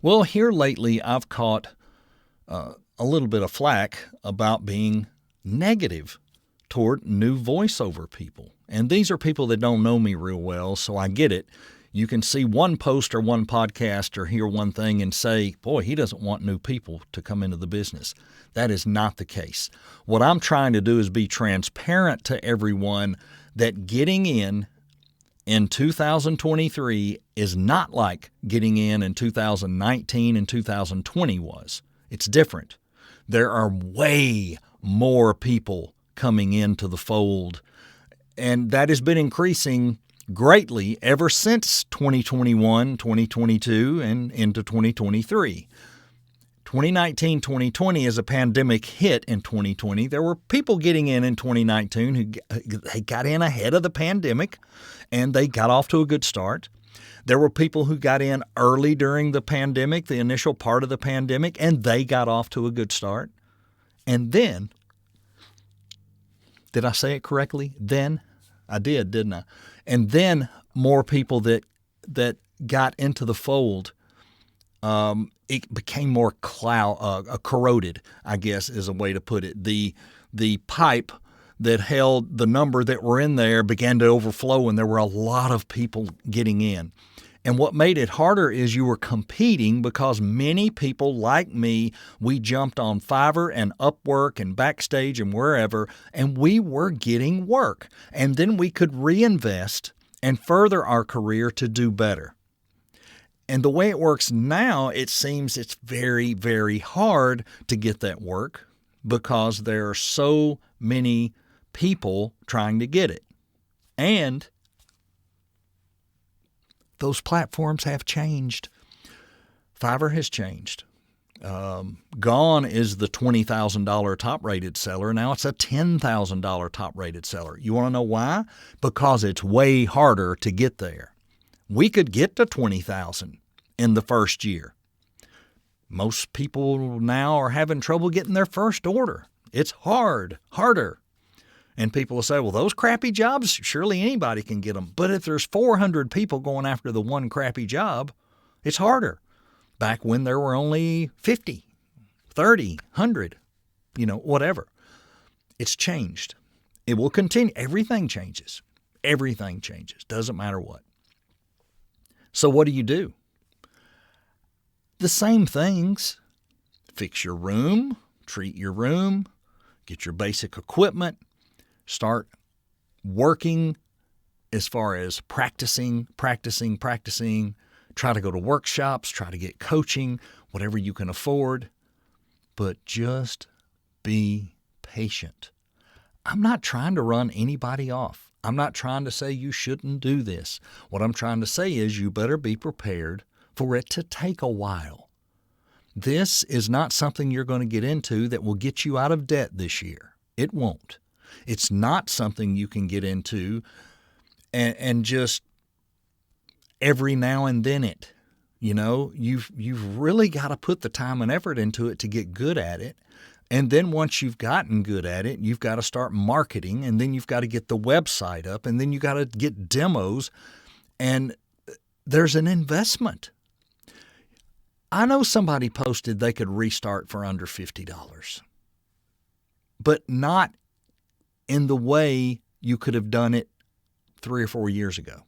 Well, here lately, I've caught a little bit of flack about being negative toward new voiceover people. And these are people that don't know me real well, so I get it. You can see one post or one podcast or hear one thing and say, boy, he doesn't want new people to come into the business. That is not the case. What I'm trying to do is be transparent to everyone that getting in 2023 is not like getting in 2019 and 2020 was. It's different. There are way more people coming into the fold, and that has been increasing greatly ever since 2021, 2022, and into 2023. 2019, 2020, as a pandemic hit in 2020, there were people getting in 2019 who they got in ahead of the pandemic, and they got off to a good start. There were people who got in early during the pandemic, the initial part of the pandemic, and they got off to a good start. And then, did I say it correctly? Then? I did, didn't I? And then more people that got into the fold, it became more corroded, I guess is a way to put it. The pipe that held the number that were in there began to overflow, and there were a lot of people getting in. And what made it harder is you were competing because many people like me, we jumped on Fiverr and Upwork and Backstage and wherever, and we were getting work. And then we could reinvest and further our career to do better. And the way it works now, it seems it's very, very hard to get that work because there are so many people trying to get it. And those platforms have changed. Fiverr has changed. Gone is the $20,000 top-rated seller. Now it's a $10,000 top-rated seller. You want to know why? Because it's way harder to get there. We could get to $20,000 in the first year. Most people now are having trouble getting their first order. It's harder. And people will say, well, those crappy jobs, surely anybody can get them. But if there's 400 people going after the one crappy job, it's harder. Back when there were only 50, 30, 100, whatever. It's changed. It will continue. Everything changes. Everything changes. Doesn't matter what. So what do? The same things. Fix your room, treat your room, get your basic equipment, start working as far as practicing, try to go to workshops, try to get coaching, whatever you can afford, but just be patient. I'm not trying to run anybody off. I'm not trying to say you shouldn't do this. What I'm trying to say is you better be prepared for it to take a while. This is not something you're going to get into that will get you out of debt this year. It won't. It's not something you can get into and just every now and then it. You've really got to put the time and effort into it to get good at it. And then once you've gotten good at it, you've got to start marketing, and then you've got to get the website up, and then you've got to get demos, and there's an investment. I know somebody posted they could restart for under $50, but not in the way you could have done it 3 or 4 years ago.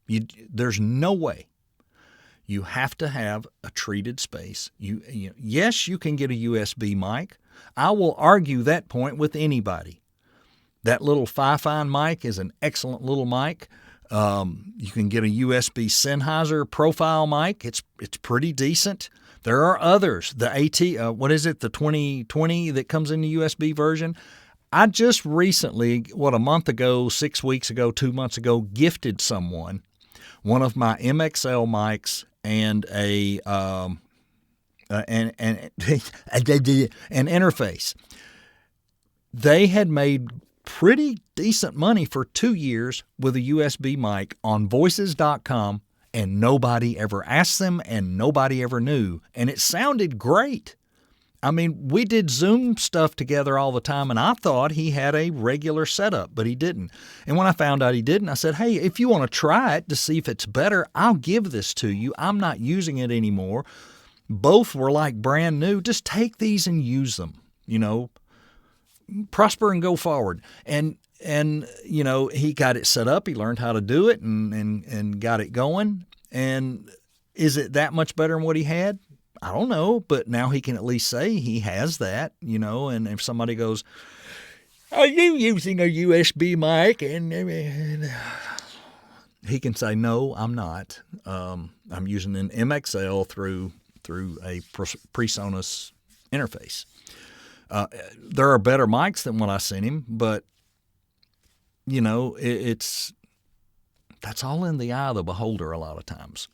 There's no way. You have to have a treated space. Yes, you can get a USB mic. I will argue that point with anybody. That little Fi-Fine mic is an excellent little mic. You can get a USB Sennheiser profile mic. It's pretty decent. There are others. The the 2020 that comes in the USB version. I just recently, a month ago, 6 weeks ago, 2 months ago, gifted someone one of my MXL mics and an interface. They had made pretty decent money for 2 years with a USB mic on voices.com, and nobody ever asked them and nobody ever knew. And it sounded great. I mean, we did Zoom stuff together all the time, and I thought he had a regular setup, but he didn't. And when I found out he didn't, I said, hey, if you want to try it to see if it's better, I'll give this to you. I'm not using it anymore. Both were like brand new. Just take these and use them, prosper and go forward. And he got it set up. He learned how to do it and got it going. And is it that much better than what he had? I don't know, but now he can at least say he has that, and if somebody goes, are you using a USB mic? And he can say, no, I'm not. I'm using an MXL through a PreSonus interface. There are better mics than what I sent him, but, that's all in the eye of the beholder a lot of times.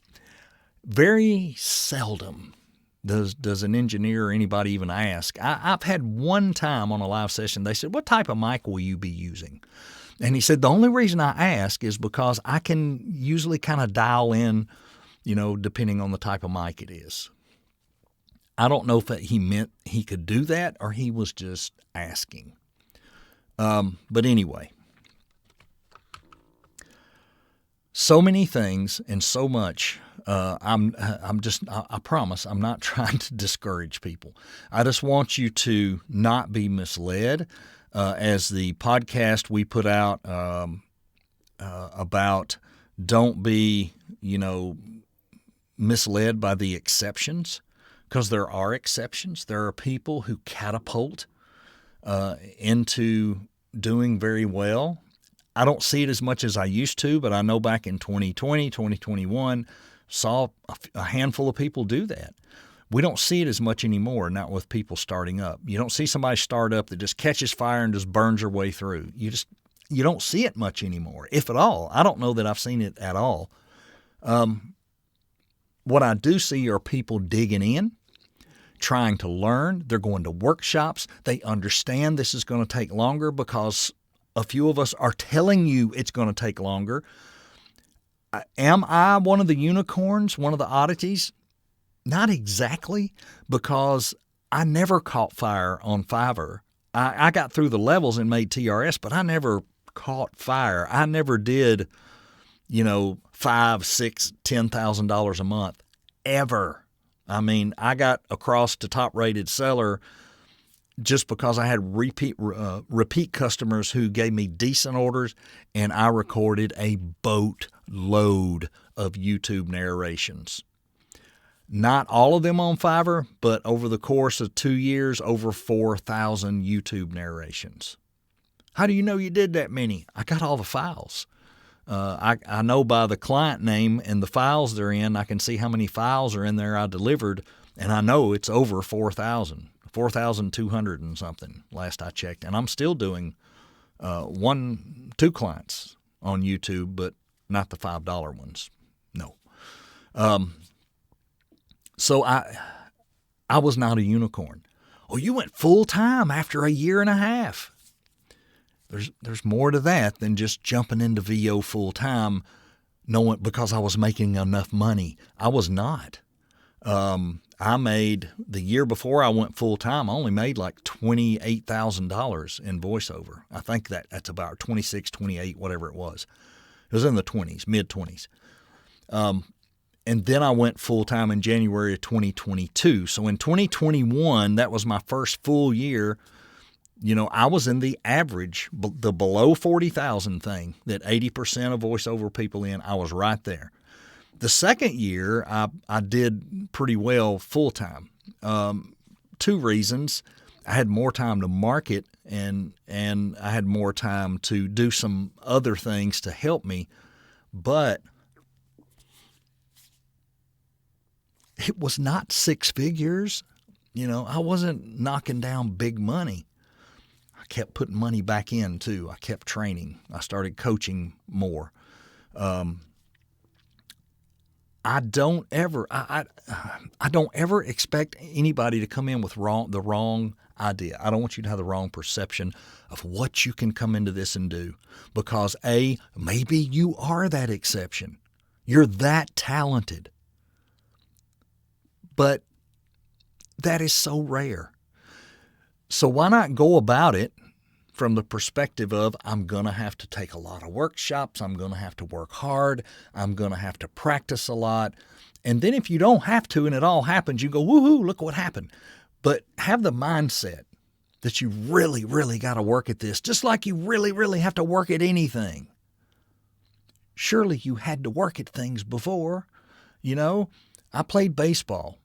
Very seldom does an engineer or anybody even ask. I've had one time on a live session, they said, what type of mic will you be using? And he said, the only reason I ask is because I can usually kind of dial in, depending on the type of mic it is. I don't know if he meant he could do that or he was just asking. But anyway, so many things and so much. I promise I'm not trying to discourage people. I just want you to not be misled. As the podcast we put out about don't be, misled by the exceptions, because there are exceptions. There are people who catapult into doing very well. I don't see it as much as I used to, but I know back in 2020, 2021, saw a handful of people do that. We don't see it as much anymore, not with people starting up. You don't see somebody start up that just catches fire and just burns their way through. You don't see it much anymore, if at all. I don't know that I've seen it at all. What I do see are people digging in, trying to learn. They're going to workshops. They understand this is going to take longer because a few of us are telling you it's going to take longer. Am I one of the unicorns, one of the oddities? Not exactly, because I never caught fire on Fiverr. I got through the levels and made TRS, but I never caught fire. I never did, $5,000, $6,000, $10,000 a month, ever. I mean, I got across to top-rated seller just because I had repeat customers who gave me decent orders, and I recorded a boatload of YouTube narrations. Not all of them on Fiverr, but over the course of 2 years, over 4,000 YouTube narrations. How do you know you did that many? I got all the files. I know by the client name and the files they're in. I can see how many files are in there I delivered, and I know it's over 4,000. 4,200 and something last I checked. And I'm still doing 2 clients on YouTube, but not the $5 ones. No. So I was not a unicorn. Oh, you went full time after a year and a half. There's more to that than just jumping into VO full time, knowing because I was making enough money. I was not. I made, the year before I went full time, I only made like $28,000 in voiceover. I think that's about 26, 28, whatever it was. It was in the 20s, mid-20s. And then I went full time in January of 2022. So in 2021, that was my first full year. I was in the average, the below 40,000 thing that 80% of voiceover people in, I was right there. The second year, I did pretty well full-time. 2 reasons. I had more time to market, and I had more time to do some other things to help me. But it was not 6 figures. I wasn't knocking down big money. I kept putting money back in, too. I kept training. I started coaching more. I don't ever expect anybody to come in with the wrong idea. I don't want you to have the wrong perception of what you can come into this and do, because maybe you are that exception. You're that talented. But that is so rare. So why not go about it from the perspective of, I'm going to have to take a lot of workshops, I'm going to have to work hard, I'm going to have to practice a lot. And then if you don't have to and it all happens, you go, woohoo, look what happened. But have the mindset that you really, really got to work at this, just like you really, really have to work at anything. Surely you had to work at things before. You know, I played baseball.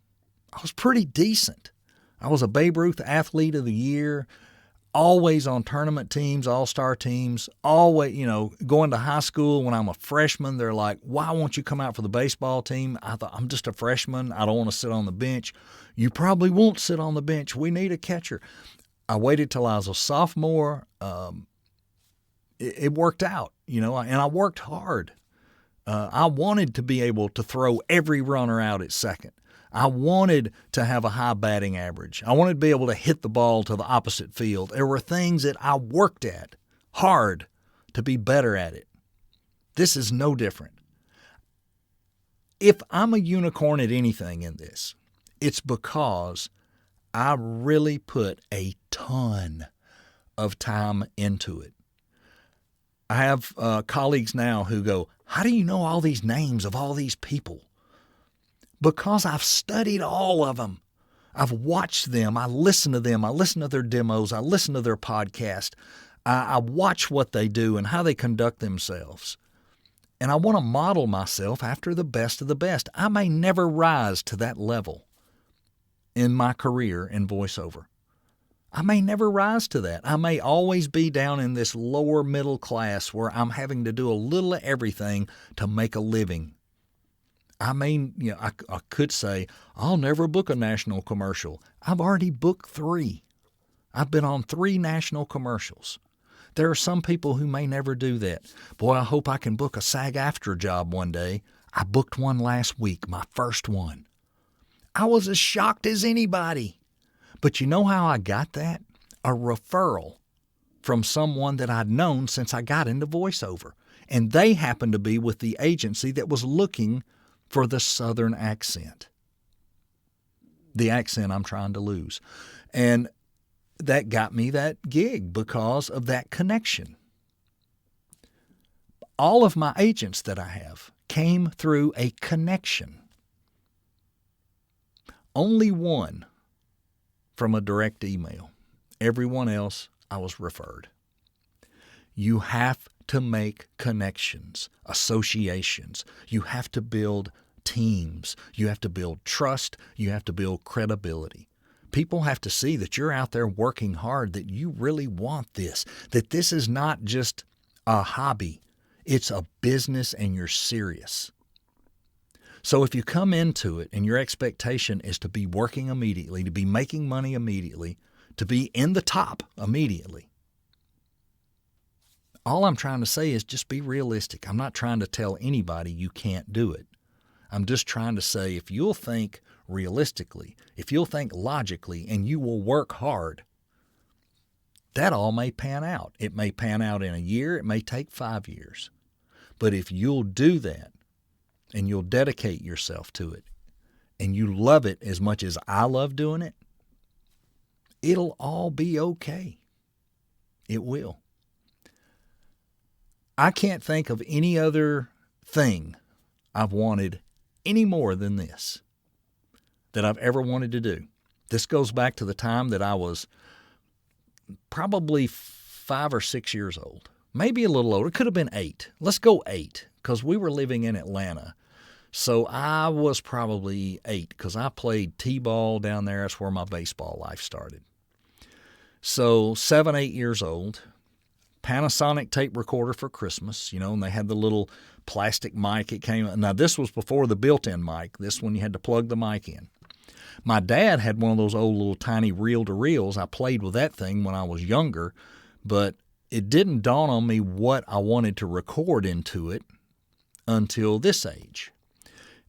I was pretty decent. I was a Babe Ruth Athlete of the Year, always on tournament teams, all-star teams, always, going to high school when I'm a freshman. They're like, why won't you come out for the baseball team? I thought, I'm just a freshman. I don't want to sit on the bench. You probably won't sit on the bench. We need a catcher. I waited till I was a sophomore. It worked out, and I worked hard. I wanted to be able to throw every runner out at second. I wanted to have a high batting average. I wanted to be able to hit the ball to the opposite field. There were things that I worked at hard to be better at it. This is no different. If I'm a unicorn at anything in this, it's because I really put a ton of time into it. I have colleagues now who go, how do you know all these names of all these people? Because I've studied all of them. I've watched them. I listen to them. I listen to their demos. I listen to their podcast. I watch what they do and how they conduct themselves. And I want to model myself after the best of the best. I may never rise to that level in my career in voiceover. I may never rise to that. I may always be down in this lower middle class where I'm having to do a little of everything to make a living. I could say, I'll never book a national commercial. I've already booked 3. I've been on 3 national commercials. There are some people who may never do that. Boy, I hope I can book a SAG-AFTRA job one day. I booked one last week, my first one. I was as shocked as anybody. But you know how I got that? A referral from someone that I'd known since I got into voiceover. And they happened to be with the agency that was looking for the Southern accent. The accent I'm trying to lose. And that got me that gig because of that connection. All of my agents that I have came through a connection. Only one from a direct email. Everyone else, I was referred. You have to make connections, associations. You have to build teams. You have to build trust. You have to build credibility. People have to see that you're out there working hard, that you really want this, that this is not just a hobby. It's a business and you're serious. So if you come into it and your expectation is to be working immediately, to be making money immediately, to be in the top immediately, all I'm trying to say is just be realistic. I'm not trying to tell anybody you can't do it. I'm just trying to say if you'll think realistically, if you'll think logically, and you will work hard, that all may pan out. It may pan out in a year. It may take 5 years. But if you'll do that and you'll dedicate yourself to it and you love it as much as I love doing it, it'll all be okay. It will. I can't think of any other thing I've wanted any more than this, that I've ever wanted to do. This goes back to the time that I was probably 5 or 6 years old, maybe a little older. It could have been 8. Let's go 8, because we were living in Atlanta. So I was probably 8 because I played T-ball down there. That's where my baseball life started. So 7, 8 years old, Panasonic tape recorder for Christmas, and they had the little plastic mic. It came. Now, this was before the built-in mic. This one you had to plug the mic in. My dad had one of those old little tiny reel-to-reels. I played with that thing when I was younger, but it didn't dawn on me what I wanted to record into it until this age.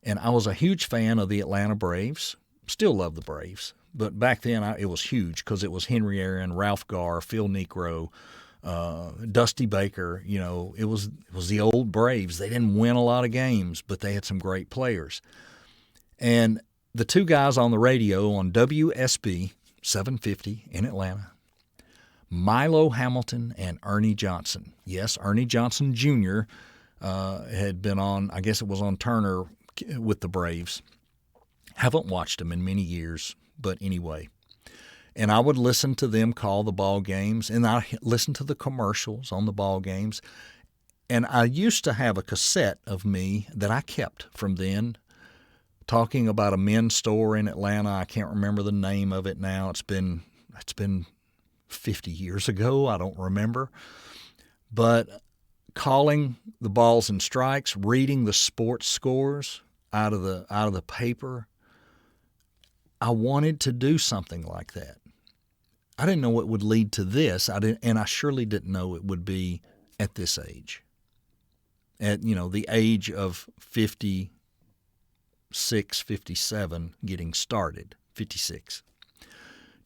And I was a huge fan of the Atlanta Braves. Still love the Braves. But back then, it was huge because it was Henry Aaron, Ralph Garr, Phil Niekro, Dusty Baker. It was the old Braves. They didn't win a lot of games, but they had some great players. And the two guys on the radio on WSB, 750 in Atlanta. Milo Hamilton and Ernie Johnson. Yes, Ernie Johnson Jr. Had been on, I guess it was on Turner with the Braves. Haven't watched them in many years, but anyway. And I would listen to them call the ball games, and I listened to the commercials on the ball games. And I used to have a cassette of me that I kept from then, talking about a men's store in Atlanta. I can't remember the name of it now. It's been 50 years ago. I don't remember. But calling the balls and strikes, reading the sports scores out of the paper, I wanted to do something like that. I didn't know it would lead to this. And I surely didn't know it would be at this age. At, the age of 56, 57, getting started, 56.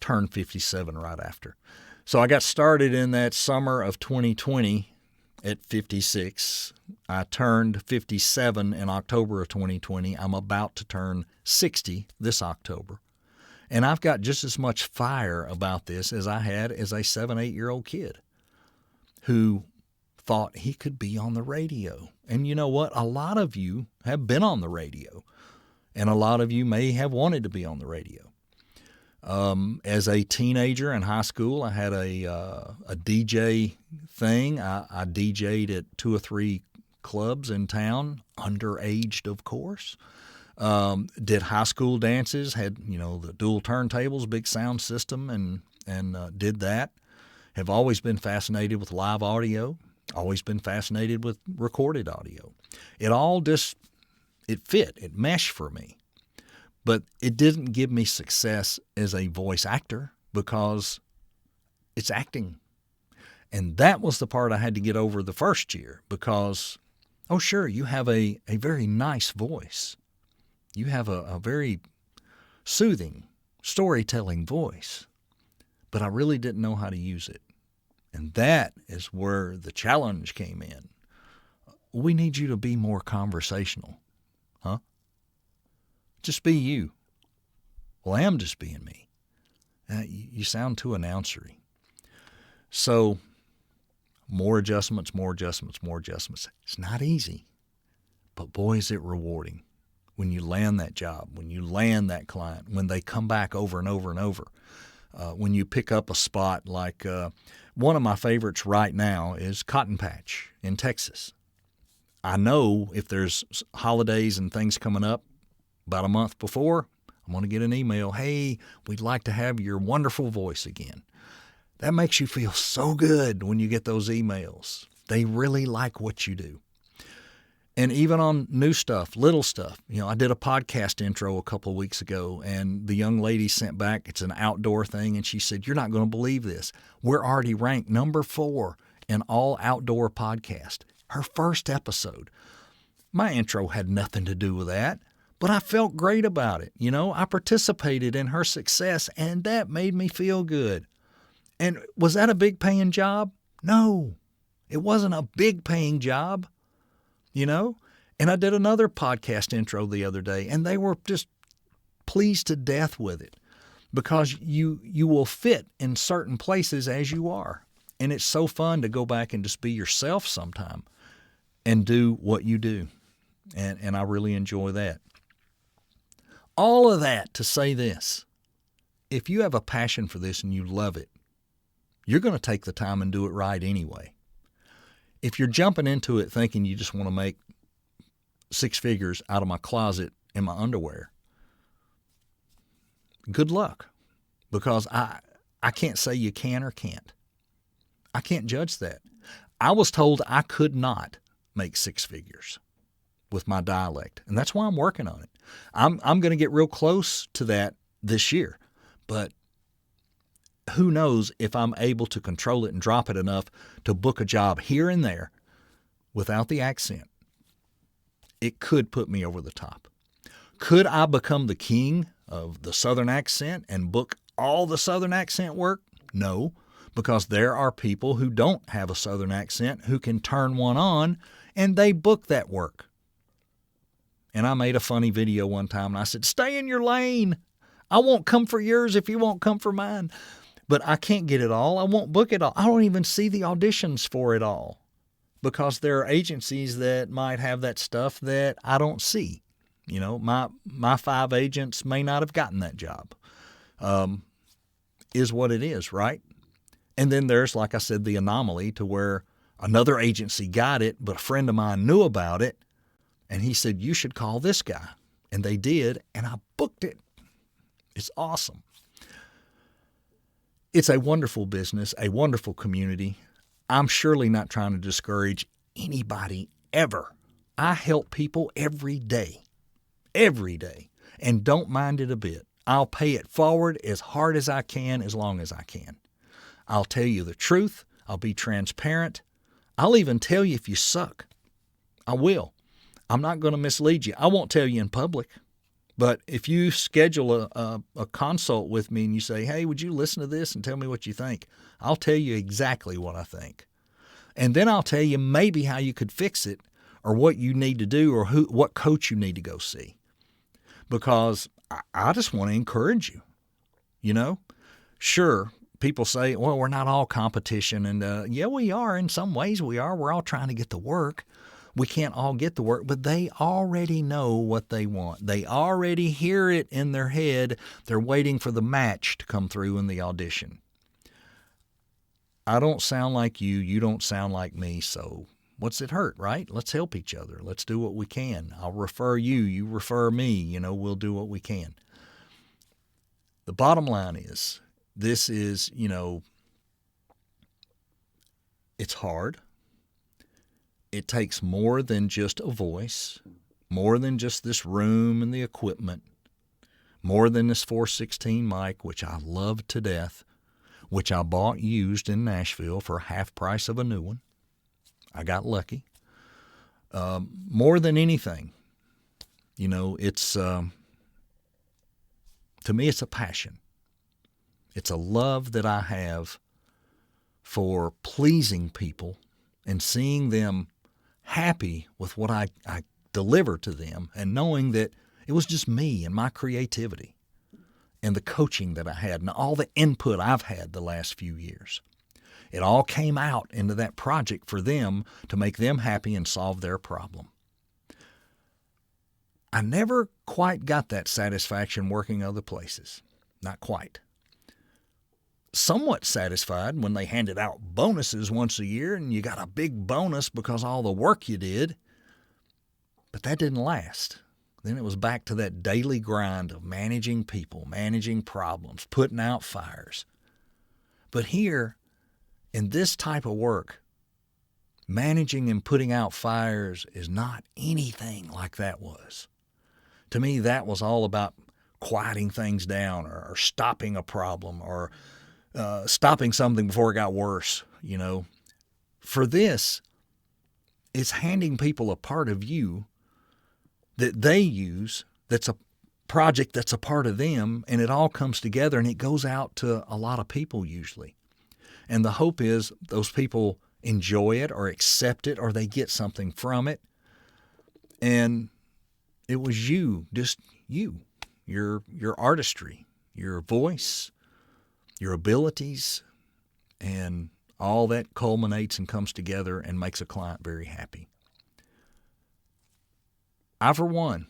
Turned 57 right after. So I got started in that summer of 2020 at 56. I turned 57 in October of 2020. I'm about to turn 60 this October. And I've got just as much fire about this as I had as a 7, 8-year-old kid who thought he could be on the radio. And you know what? A lot of you have been on the radio, and a lot of you may have wanted to be on the radio. As a teenager in high school, I had a DJ thing. I DJ'd at 2 or 3 clubs in town, underaged, of course. Did high school dances, had, the dual turntables, big sound system, and did that. Have always been fascinated with live audio, always been fascinated with recorded audio. It all just, it meshed for me. But it didn't give me success as a voice actor because it's acting. And that was the part I had to get over the first year because, oh, sure, you have a very nice voice. You have a very soothing, storytelling voice. But I really didn't know how to use it. And that is where the challenge came in. We need you to be more conversational. Huh? Just be you. Well, I am just being me. You sound too announcery. So, more adjustments. It's not easy, but boy, is it rewarding when you land that job, when you land that client, when they come back over and over and over. When you pick up a spot like one of my favorites right now is Cotton Patch in Texas. I know if there's holidays and things coming up, about a month before, I'm going to get an email, hey, we'd like to have your wonderful voice again. That makes you feel so good when you get those emails. They really like what you do. And even on new stuff, little stuff. I did a podcast intro a couple of weeks ago, and the young lady sent back, it's an outdoor thing, and she said, you're not going to believe this. We're already ranked number 4 in all outdoor podcast. Her first episode. My intro had nothing to do with that. But I felt great about it. I participated in her success, and that made me feel good. And was that a big paying job? No, it wasn't a big paying job, And I did another podcast intro the other day, and they were just pleased to death with it because you will fit in certain places as you are. And it's so fun to go back and just be yourself sometime and do what you do. And I really enjoy that. All of that to say this, if you have a passion for this and you love it, you're going to take the time and do it right anyway. If you're jumping into it thinking you just want to make 6 figures out of my closet in my underwear, good luck, because I can't say you can or can't. I can't judge that. I was told I could not make 6 figures with my dialect, and that's why I'm working on it. I'm going to get real close to that this year, but who knows if I'm able to control it and drop it enough to book a job here and there without the accent. It could put me over the top. Could I become the king of the Southern accent and book all the Southern accent work? No, because there are people who don't have a Southern accent who can turn one on and they book that work. And I made a funny video one time and I said, stay in your lane. I won't come for yours if you won't come for mine. But I can't get it all. I won't book it all. I don't even see the auditions for it all because there are agencies that might have that stuff that I don't see. You know, my 5 agents may not have gotten that job. Is what it is, right? And then there's, like I said, the anomaly to where another agency got it, but a friend of mine knew about it, and he said, you should call this guy. And they did, and I booked it. It's awesome. It's a wonderful business, a wonderful community. I'm surely not trying to discourage anybody ever. I help people every day, and don't mind it a bit. I'll pay it forward as hard as I can, as long as I can. I'll tell you the truth. I'll be transparent. I'll even tell you if you suck. I will. I'm not going to mislead you. I won't tell you in public. But if you schedule a consult with me and you say, hey, would you listen to this and tell me what you think? I'll tell you exactly what I think. And then I'll tell you maybe how you could fix it or what you need to do or what coach you need to go see. Because I just want to encourage you, you know. Sure, people say, well, we're not all competition. And yeah, we are. In some ways we are. We're all trying to get the work. We can't all get the work, but they already know what they want. They already hear it in their head. They're waiting for the match to come through in the audition. I don't sound like you. You don't sound like me. So what's it hurt, right? Let's help each other. Let's do what we can. I'll refer you. You refer me. You know, we'll do what we can. The bottom line is, this is, you know, it's hard. It takes more than just a voice, more than just this room and the equipment, more than this 416 mic, which I love to death, which I bought used in Nashville for half price of a new one. I got lucky. More than anything, you know, it's, to me, it's a passion. It's a love that I have for pleasing people and seeing them happy with what I deliver to them and knowing that it was just me and my creativity and the coaching that I had and all the input I've had the last few years. It all came out into that project for them to make them happy and solve their problem. I never quite got that satisfaction working other places. Not quite. Somewhat satisfied when they handed out bonuses once a year and you got a big bonus because of all the work you did. But that didn't last. Then it was back to that daily grind of managing people, managing problems, putting out fires. But here, in this type of work, managing and putting out fires is not anything like that was. To me, that was all about quieting things down or stopping a problem or stopping something before it got worse, you know. For this, it's handing people a part of you that they use, that's a project that's a part of them, and it all comes together and it goes out to a lot of people usually. And the hope is those people enjoy it or accept it or they get something from it. And it was you, just you, your artistry, your voice, your abilities, and all that culminates and comes together and makes a client very happy. I, for one,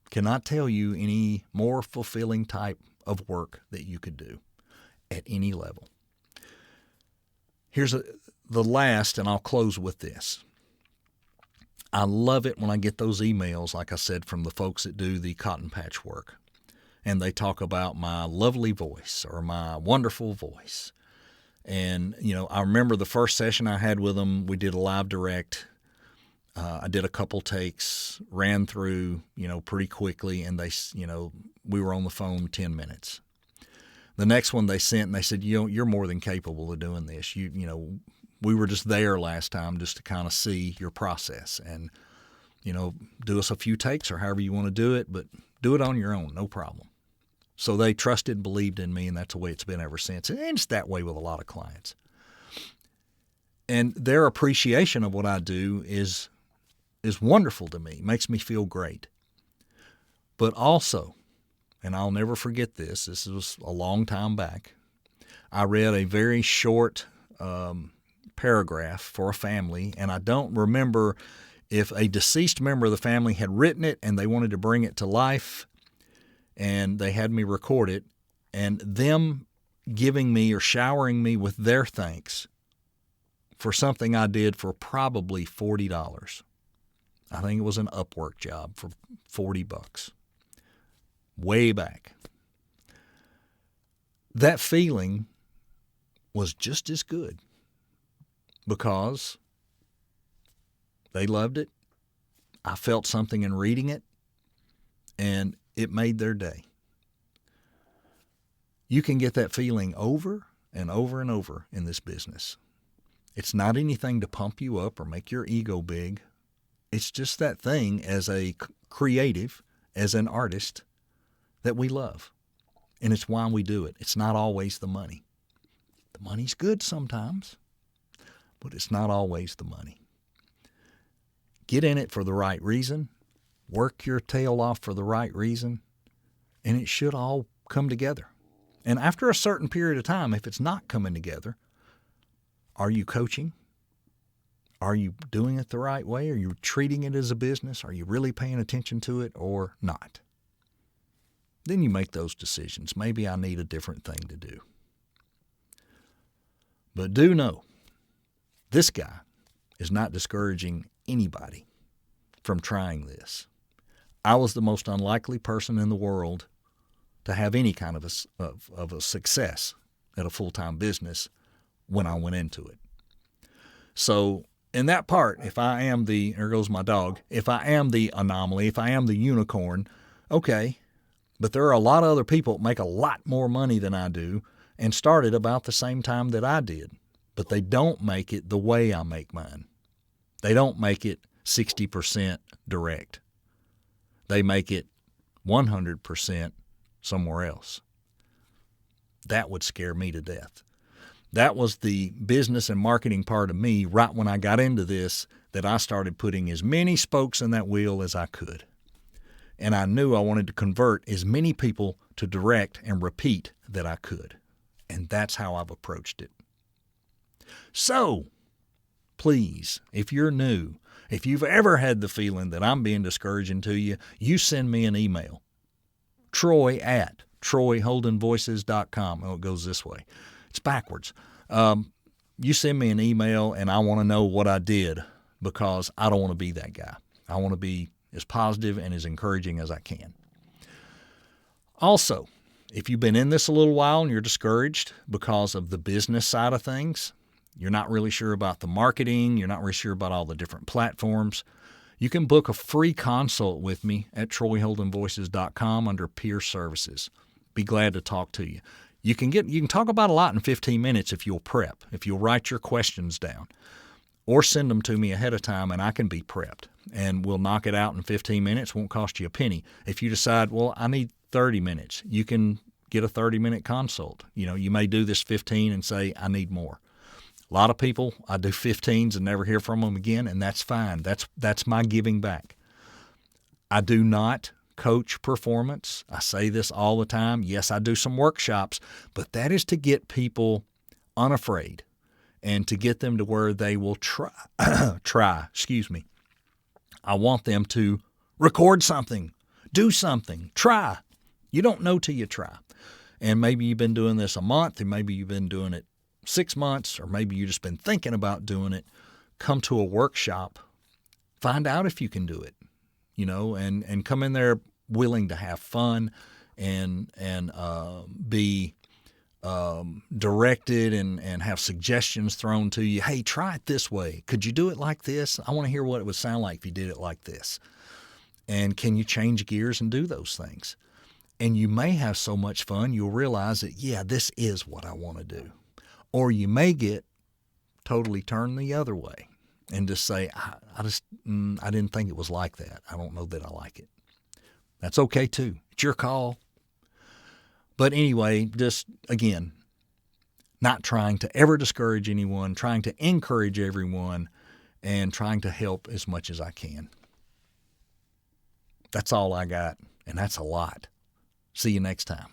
cannot tell you any more fulfilling type of work that you could do at any level. Here's the last, and I'll close with this. I love it when I get those emails, like I said, from the folks that do the cotton patch work. And they talk about my lovely voice or my wonderful voice. And, you know, I remember the first session I had with them, we did a live direct. I did a couple takes, ran through, you know, pretty quickly, and they, you know, we were on the phone 10 minutes. The next one they sent, and they said, you know, you're more than capable of doing this. You know, we were just there last time just to kind of see your process and, you know, do us a few takes or however you want to do it, but do it on your own, no problem. So they trusted, believed in me, and that's the way it's been ever since. And it's that way with a lot of clients. And their appreciation of what I do is wonderful to me, makes me feel great. But also, and I'll never forget this. This was a long time back. I read a very short paragraph for a family, and I don't remember if a deceased member of the family had written it and they wanted to bring it to life, and they had me record it, and them giving me or showering me with their thanks for something I did for probably $40. I think it was an Upwork job for $40. Way back. That feeling was just as good because they loved it. I felt something in reading it, and it made their day. You can get that feeling over and over and over in this business. It's not anything to pump you up or make your ego big. It's just that thing as a creative, as an artist, that we love. And it's why we do it. It's not always the money. The money's good sometimes, but it's not always the money. Get in it for the right reason. Work your tail off for the right reason, and it should all come together. And after a certain period of time, if it's not coming together, are you coaching? Are you doing it the right way? Are you treating it as a business? Are you really paying attention to it or not? Then you make those decisions. Maybe I need a different thing to do. But do know, this guy is not discouraging anybody from trying this. I was the most unlikely person in the world to have any kind of a success at a full-time business when I went into it. So in that part, if I am there goes my dog, if I am the anomaly, if I am the unicorn, okay, but there are a lot of other people that make a lot more money than I do and started about the same time that I did, but they don't make it the way I make mine. They don't make it 60% direct. They make it 100% somewhere else. That would scare me to death. That was the business and marketing part of me right when I got into this, that I started putting as many spokes in that wheel as I could. And I knew I wanted to convert as many people to direct and repeat that I could. And that's how I've approached it. So, please, if you're new, if you've ever had the feeling that I'm being discouraging to you, you send me an email. Troy@troyholdenvoices.com. Oh, it goes this way. It's backwards. You send me an email, and I want to know what I did, because I don't want to be that guy. I want to be as positive and as encouraging as I can. Also, if you've been in this a little while and you're discouraged because of the business side of things, you're not really sure about the marketing, you're not really sure about all the different platforms, you can book a free consult with me at troyholdenvoices.com under peer services. Be glad to talk to you. You can talk about a lot in 15 minutes if you'll prep, if you'll write your questions down, or send them to me ahead of time and I can be prepped. And we'll knock it out in 15 minutes. Won't cost you a penny. If you decide, well, I need 30 minutes, you can get a 30-minute consult. You may do this 15 and say, I need more. A lot of people, I do 15s and never hear from them again, and that's fine. That's my giving back. I do not coach performance. I say this all the time. Yes, I do some workshops, but that is to get people unafraid and to get them to where they will try. I want them to record something, do something, try. You don't know till you try. And maybe you've been doing this a month, and maybe you've been doing it 6 months, or maybe you've just been thinking about doing it. Come to a workshop, find out if you can do it, and come in there willing to have fun and be directed and have suggestions thrown to you. Hey, try it this way. Could you do it like this? I want to hear what it would sound like if you did it like this. And can you change gears and do those things? And you may have so much fun, you'll realize that, yeah, this is what I want to do. Or you may get totally turned the other way and just say, I didn't think it was like that. I don't know that I like it. That's okay too. It's your call. But anyway, just again, not trying to ever discourage anyone, trying to encourage everyone, and trying to help as much as I can. That's all I got, and that's a lot. See you next time.